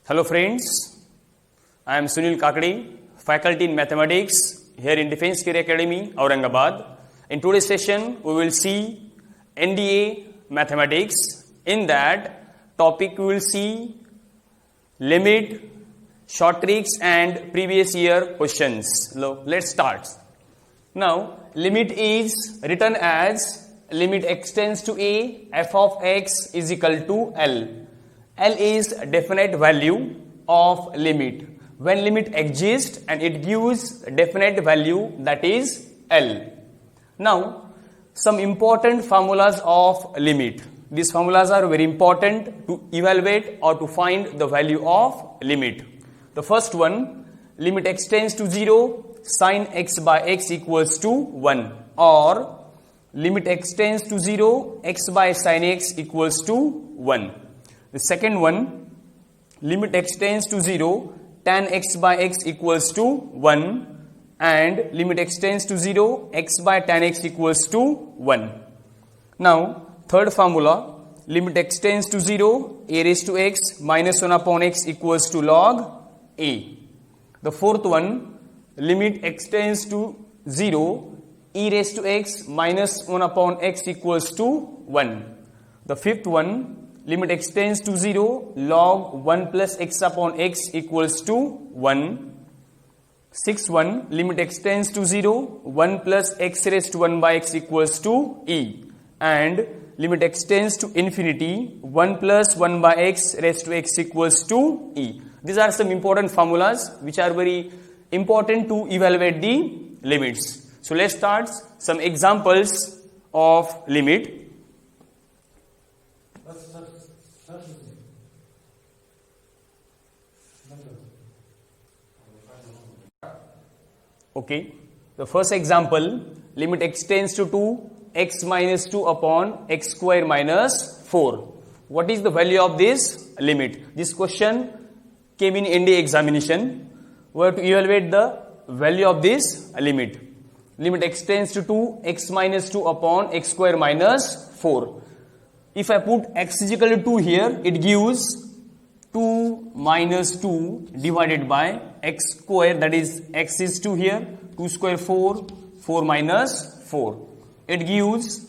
Hello friends, I am Sunil Kakadi, faculty in mathematics here in Defense Career Academy, Aurangabad. In today's session, we will see NDA mathematics. In that topic, we will see limit, short tricks and previous year questions. Let's start. Now, limit is written as limit x tends to a, f of x is equal to L. L is definite value of limit. When limit exists and it gives definite value, that is L. Now, some important formulas of limit. These formulas are very important to evaluate or to find the value of limit. The first one, limit x tends to 0, sin x by x equals to 1, or limit x tends to 0, x by sin x equals to 1. The second one, limit x tends to 0, tan x by x equals to 1, and limit x tends to 0, x by tan x equals to 1. Now, third formula, limit x tends to 0, a raised to x minus 1 upon x equals to log a. The fourth one, limit x tends to 0, e raised to x minus 1 upon x equals to 1. The fifth one, limit x tends to 0, log 1 plus x upon x equals to 1. Sixth one, limit x tends to 0, 1 plus x raised to 1 by x equals to e. And limit x tends to infinity, 1 plus 1 by x raised to x equals to e. These are some important formulas which are very important to evaluate the limits. So let's start some examples of limit. Okay, the first example, limit x tends to 2, x minus 2 upon x square minus 4. What is the value of this limit? This question came in NDA examination. We have to evaluate the value of this limit. Limit x tends to 2, x minus 2 upon x square minus 4. If I put x is equal to 2 here, it gives 2 minus 2 divided by x square, that is x is 2 here, 2 square 4, 4 minus 4. It gives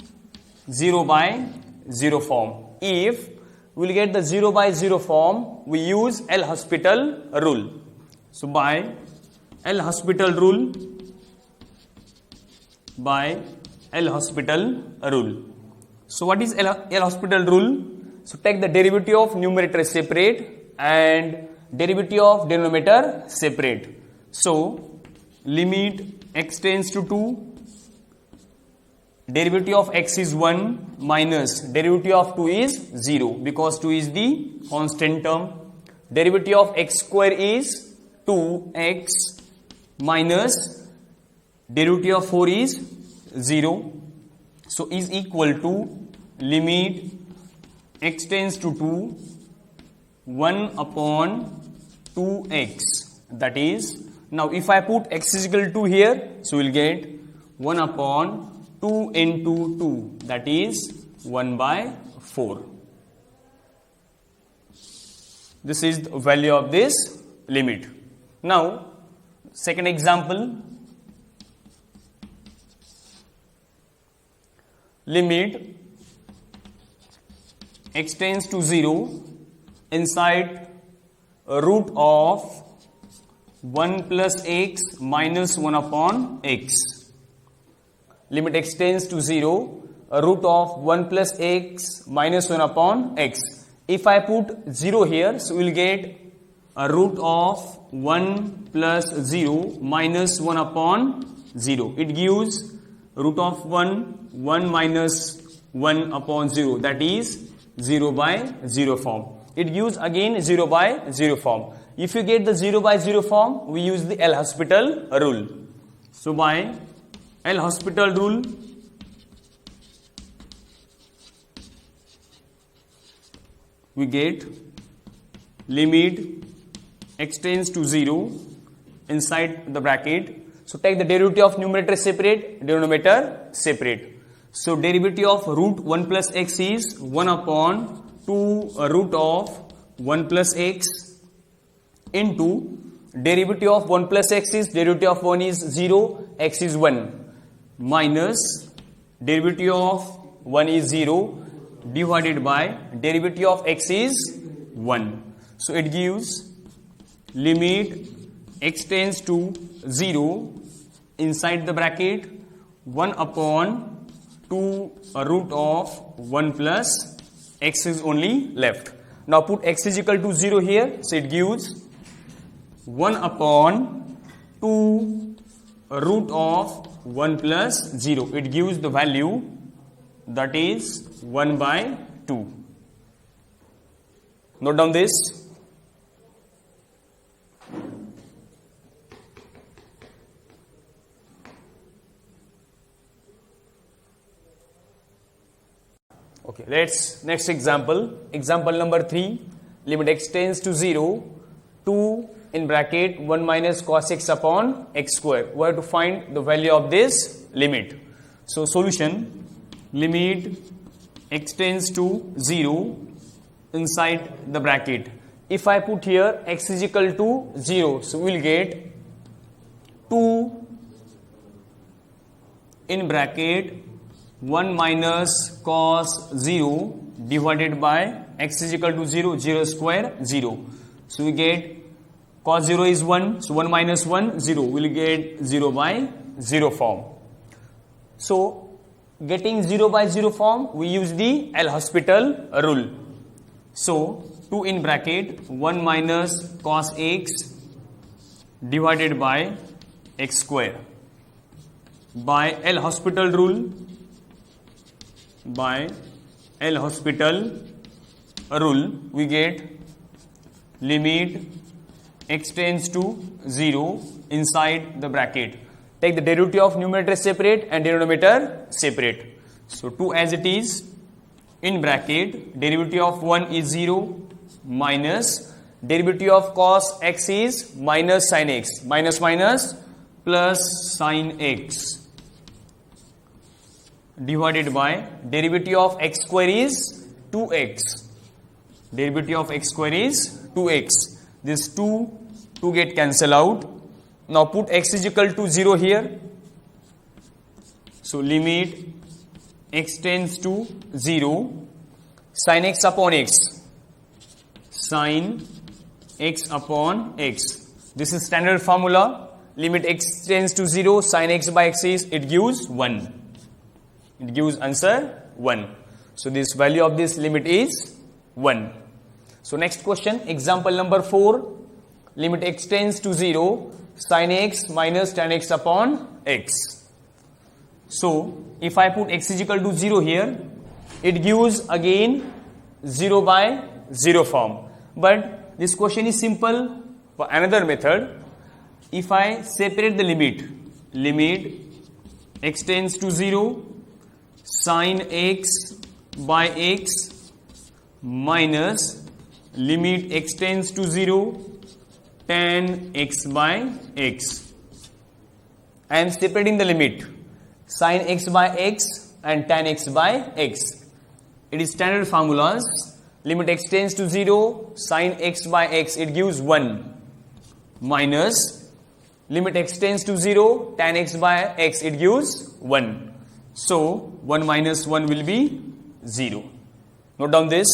0 by 0 form. If we will get the 0 by 0 form, we use L'Hospital rule. So by L'Hospital rule, So what is L'Hospital rule? So take the derivative of numerator separate and derivative of denominator separate. So limit x tends to 2, derivative of x is 1 minus derivative of 2 is 0 because 2 is the constant term. Derivative of x square is 2x minus derivative of 4 is 0. So is equal to limit x tends to 2, 1 upon 2x. That is, now if I put x is equal to 2 here, so we'll get 1 upon 2 into 2. That is 1 by 4. This is the value of this limit. Now, second example. Limit x tends to 0 inside root of 1 plus x minus 1 upon x. Limit x tends to 0, root of 1 plus x minus 1 upon x. If I put 0 here, so we will get a root of 1 plus 0 minus 1 upon 0. It gives root of 1 minus 1 upon 0, that is 0 by 0 form. It gives again 0 by 0 form. If you get the 0 by 0 form, we use the L'Hospital rule. So by L'Hospital rule, we get limit x tends to 0 inside the bracket. So take the derivative of numerator separate, denominator separate. So derivative of root 1 plus x is 1 upon 2 root of 1 plus x into derivative of 1 plus x is derivative of 1 is 0, x is 1, minus derivative of 1 is 0 divided by derivative of x is 1. So it gives limit x tends to 0 inside the bracket 1 upon 2 root of 1 plus x is only left. Now put x is equal to 0 here, so it gives 1 upon 2 root of 1 plus 0. It gives the value that is 1 by 2. Note down this. Okay, let's next example. Example number 3. Limit x tends to 0. 2 in bracket 1 minus cos x upon x square. We have to find the value of this limit. So solution, limit x tends to 0 inside the bracket. If I put here x is equal to 0, so we will get 2 in bracket 1 minus cos 0 divided by x is equal to 0, 0 square 0. So we get cos 0 is 1, so 1 minus 1, 0. We will get 0 by 0 form. So getting 0 by 0 form, we use the L'Hospital rule. So 2 in bracket 1 minus cos x divided by x square. By L'Hospital rule, we get limit x tends to 0 inside the bracket. Take the derivative of numerator separate and denominator separate. So 2 as it is, in bracket derivative of 1 is 0 minus derivative of cos x is minus sin x, minus minus plus sin x divided by derivative of x square is 2x. Derivative of x square is 2x. This 2 get cancelled out. Now put x is equal to 0 here. So limit x tends to 0, sin x upon x. Sin x upon x. This is standard formula. Limit x tends to 0, sin x by x is, it gives 1. It gives answer 1. So this value of this limit is 1. So next question, example number 4. Limit x tends to 0, sin x minus tan x upon x. So if I put x is equal to 0 here, it gives again 0 by 0 form. But this question is simple for another method. If I separate the limit x tends to 0, sin x by x minus limit x tends to 0, tan x by x. I am separating the limit sin x by x and tan x by x. It is standard formulas. Limit x tends to 0, sin x by x, it gives 1, minus limit x tends to 0, tan x by x, it gives 1. So 1 minus 1 will be 0. Note down this.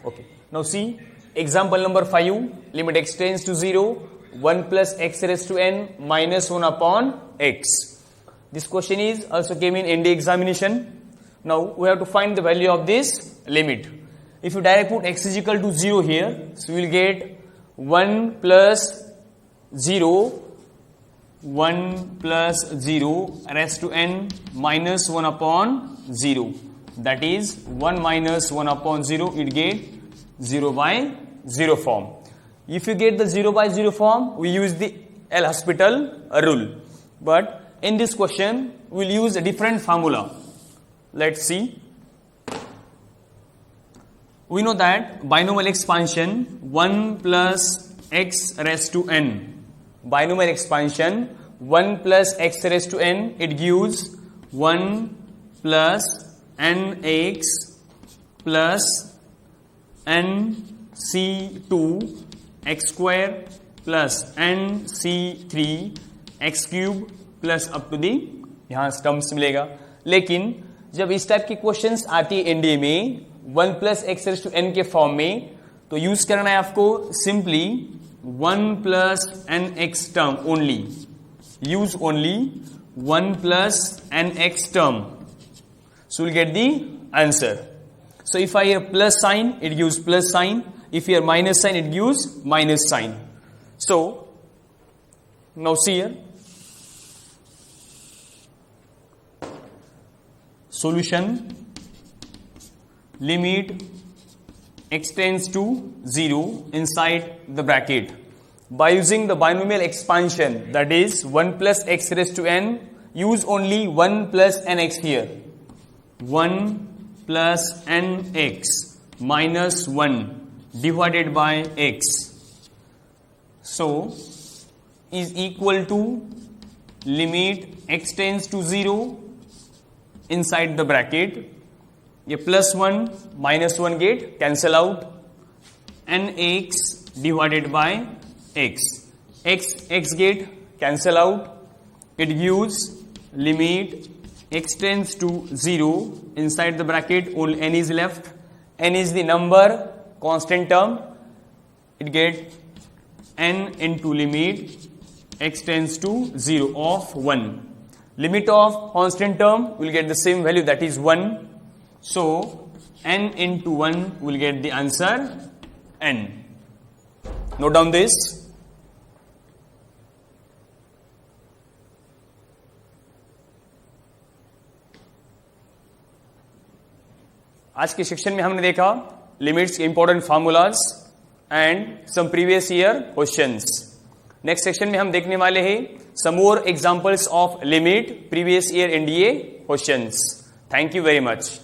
Okay. Now see example number 5. Limit x tends to 0, 1 plus x raised to n minus 1 upon x. This question is also came in ND examination. Now we have to find the value of this limit. If you directly put x is equal to 0 here, so we will get 1 plus 0 raised to n minus 1 upon 0. That is 1 minus 1 upon 0, it get 0 by 0 form. If you get the 0 by 0 form, we use the L'Hospital rule. But in this question, we will use a different formula. Let's see. We know that binomial expansion 1 plus x raised to n. Binomial expansion 1 plus x raised to n, it gives 1 plus nx plus nc2 x square plus nc3 x cube plus up to the यहां terms मिलेगा। लेकिन जब इस type की questions आती है NDA में 1 plus x raise to n के फॉर्म में, तो यूज करना है आपको simply 1 plus n x term only, use only 1 plus n x term, so we'll get the answer. So if I hear plus sign, it gives plus sign. If here minus sign, it gives minus sign. So now see here, solution, limit x tends to 0 inside the bracket by using the binomial expansion, that is 1 plus x raised to n, use only 1 plus nx here, 1 plus nx minus 1 divided by x, so is equal to limit x tends to 0 inside the bracket, ये plus 1 minus 1 get cancel out, nx divided by x, x get cancel out, it gives limit x tends to 0 inside the bracket, only n is left, n is the number constant term, it get n into limit x tends to 0 of 1, limit of constant term will get the same value, that is 1, so n into 1 will get the answer n. Note down this. आज के section में हमने देखा लिमिट्स के important formulas and some previous year questions. Next section में हम देखने वाले हैं some more examples of limit previous year NDA questions. Thank you very much.